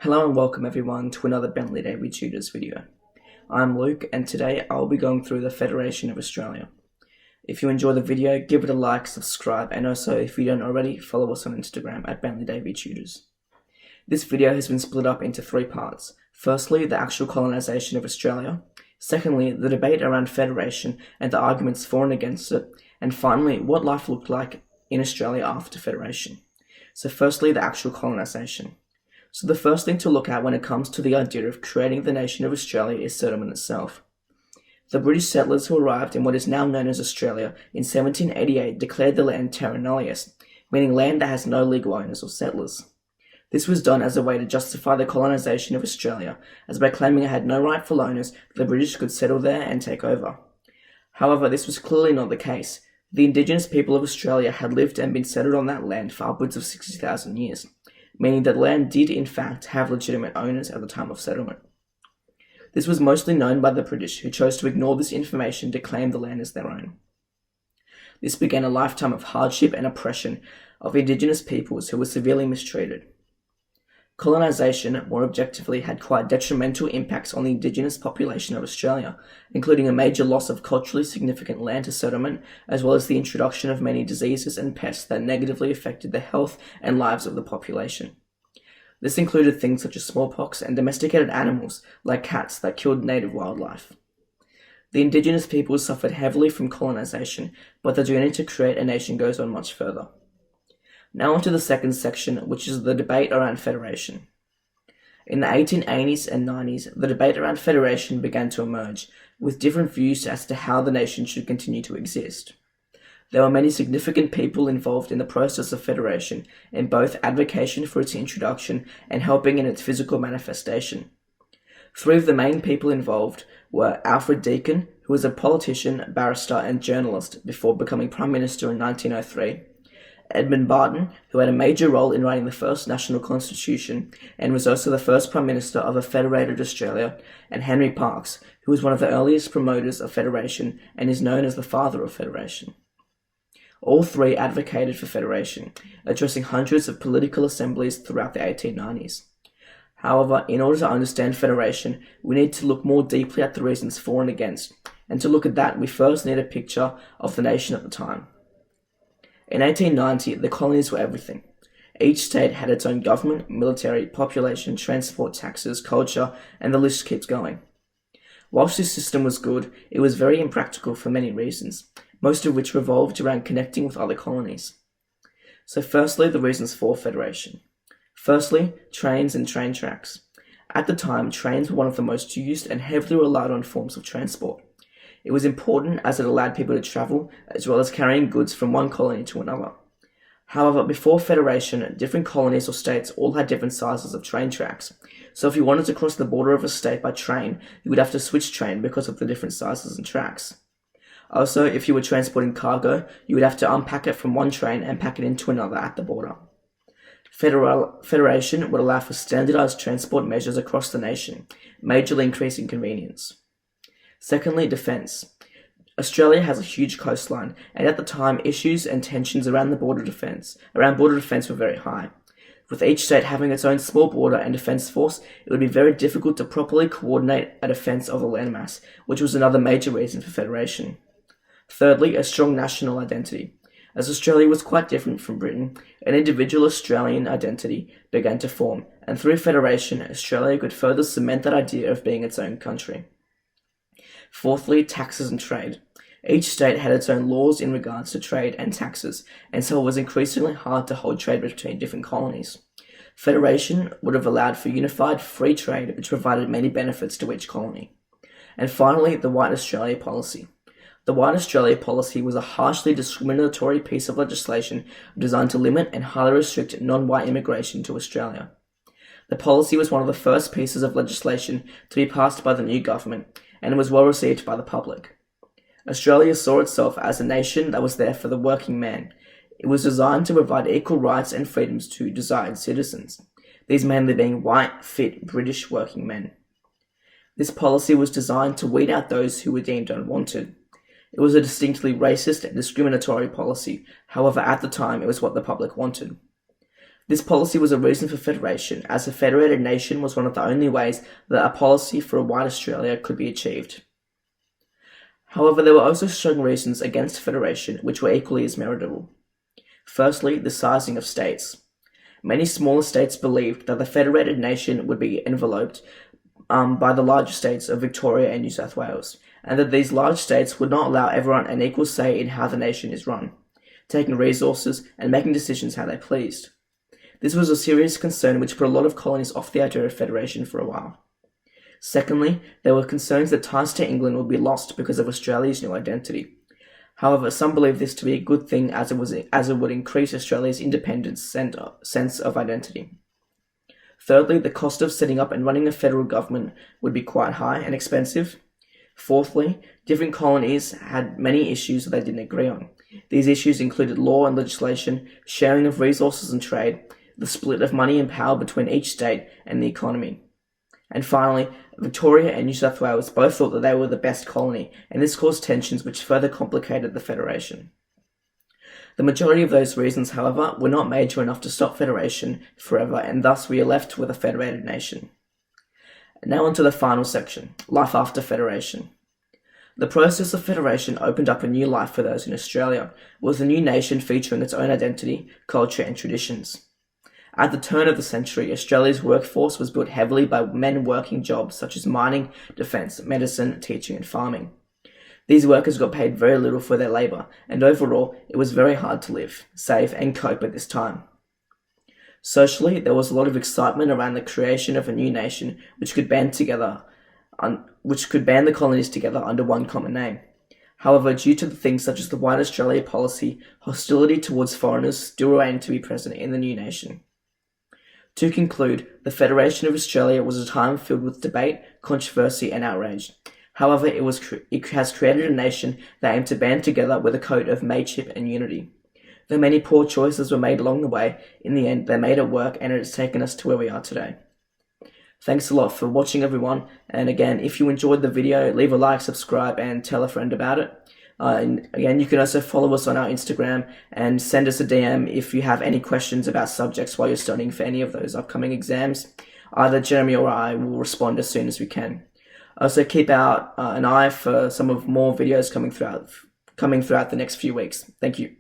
Hello and welcome everyone to another Bentley Daily Tutors video. I'm Luke and today I'll be going through the Federation of Australia. If you enjoy the video, give it a like, subscribe, and also if you don't already, follow us on Instagram at Bentley Daily Tutors. This video has been split up into three parts. Firstly, the actual colonisation of Australia. Secondly, the debate around Federation and the arguments for and against it. And finally, what life looked like in Australia after Federation. So firstly, the actual colonisation. So the first thing to look at when it comes to the idea of creating the nation of Australia is settlement itself. The British settlers who arrived in what is now known as Australia in 1788 declared the land terra nullius, meaning land that has no legal owners or settlers. This was done as a way to justify the colonisation of Australia, as by claiming it had no rightful owners, the British could settle there and take over. However, this was clearly not the case. The indigenous people of Australia had lived and been settled on that land for upwards of 60,000 years. Meaning that land did in fact have legitimate owners at the time of settlement. This was mostly known by the British, who chose to ignore this information to claim the land as their own. This began a lifetime of hardship and oppression of indigenous peoples who were severely mistreated. Colonisation, more objectively, had quite detrimental impacts on the indigenous population of Australia, including a major loss of culturally significant land to settlement, as well as the introduction of many diseases and pests that negatively affected the health and lives of the population. This included things such as smallpox and domesticated animals, like cats, that killed native wildlife. The indigenous peoples suffered heavily from colonisation, but the journey to create a nation goes on much further. Now onto the second section, which is the debate around Federation. In the 1880s and 90s, the debate around Federation began to emerge, with different views as to how the nation should continue to exist. There were many significant people involved in the process of Federation, in both advocacy for its introduction and helping in its physical manifestation. Three of the main people involved were Alfred Deakin, who was a politician, barrister and journalist before becoming Prime Minister in 1903, Edmund Barton, who had a major role in writing the first national constitution and was also the first Prime Minister of a federated Australia, and Henry Parkes, who was one of the earliest promoters of Federation and is known as the father of Federation. All three advocated for Federation, addressing hundreds of political assemblies throughout the 1890s. However, in order to understand Federation, we need to look more deeply at the reasons for and against, and to look at that we first need a picture of the nation at the time. In 1890, the colonies were everything. Each state had its own government, military, population, transport, taxes, culture, and the list keeps going. Whilst this system was good, it was very impractical for many reasons, most of which revolved around connecting with other colonies. So firstly, the reasons for Federation. Firstly, trains and train tracks. At the time, trains were one of the most used and heavily relied on forms of transport. It was important as it allowed people to travel, as well as carrying goods from one colony to another. However, before Federation, different colonies or states all had different sizes of train tracks. So if you wanted to cross the border of a state by train, you would have to switch train because of the different sizes and tracks. Also, if you were transporting cargo, you would have to unpack it from one train and pack it into another at the border. Federation would allow for standardized transport measures across the nation, majorly increasing convenience. Secondly, defence. Australia has a huge coastline, and at the time, issues and tensions around border defence were very high. With each state having its own small border and defence force, it would be very difficult to properly coordinate a defence of the landmass, which was another major reason for Federation. Thirdly, a strong national identity. As Australia was quite different from Britain, an individual Australian identity began to form, and through Federation, Australia could further cement that idea of being its own country. Fourthly, taxes and trade. Each state had its own laws in regards to trade and taxes, and so it was increasingly hard to hold trade between different colonies. Federation would have allowed for unified free trade, which provided many benefits to each colony. And finally, the White Australia policy. The White Australia policy was a harshly discriminatory piece of legislation designed to limit and highly restrict non-white immigration to Australia. The policy was one of the first pieces of legislation to be passed by the new government, and it was well received by the public. Australia saw itself as a nation that was there for the working man. It was designed to provide equal rights and freedoms to desired citizens, these mainly being white, fit British working men. This policy was designed to weed out those who were deemed unwanted. It was a distinctly racist and discriminatory policy, however at the time it was what the public wanted. This policy was a reason for federation, as a federated nation was one of the only ways that a policy for a white Australia could be achieved. However, there were also strong reasons against federation, which were equally as meritable. Firstly, the sizing of states. Many smaller states believed that the federated nation would be enveloped by the larger states of Victoria and New South Wales, and that these large states would not allow everyone an equal say in how the nation is run, taking resources and making decisions how they pleased. This was a serious concern which put a lot of colonies off the idea of federation for a while. Secondly, there were concerns that ties to England would be lost because of Australia's new identity. However, some believe this to be a good thing as it would increase Australia's independence and sense of identity. Thirdly, the cost of setting up and running a federal government would be quite high and expensive. Fourthly, different colonies had many issues that they didn't agree on. These issues included law and legislation, sharing of resources and trade, the split of money and power between each state, and the economy. And finally, Victoria and New South Wales both thought that they were the best colony, and this caused tensions which further complicated the federation. The majority of those reasons, however, were not major enough to stop federation forever, and thus we are left with a federated nation. Now onto the final section, life after federation. The process of federation opened up a new life for those in Australia, with a new nation featuring its own identity, culture and traditions. At the turn of the century, Australia's workforce was built heavily by men working jobs such as mining, defence, medicine, teaching and farming. These workers got paid very little for their labour, and overall, it was very hard to live, save and cope at this time. Socially, there was a lot of excitement around the creation of a new nation which could band the colonies together under one common name. However, due to things such as the White Australia policy, hostility towards foreigners still remained to be present in the new nation. To conclude, the Federation of Australia was a time filled with debate, controversy and outrage. However, it has created a nation that aimed to band together with a code of mateship and unity. Though many poor choices were made along the way, in the end they made it work and it has taken us to where we are today. Thanks a lot for watching everyone, and again, if you enjoyed the video, leave a like, subscribe and tell a friend about it. And again, you can also follow us on our Instagram and send us a DM if you have any questions about subjects while you're studying for any of those upcoming exams. Either Jeremy or I will respond as soon as we can. Also keep out an eye for some of more videos coming throughout the next few weeks. Thank you.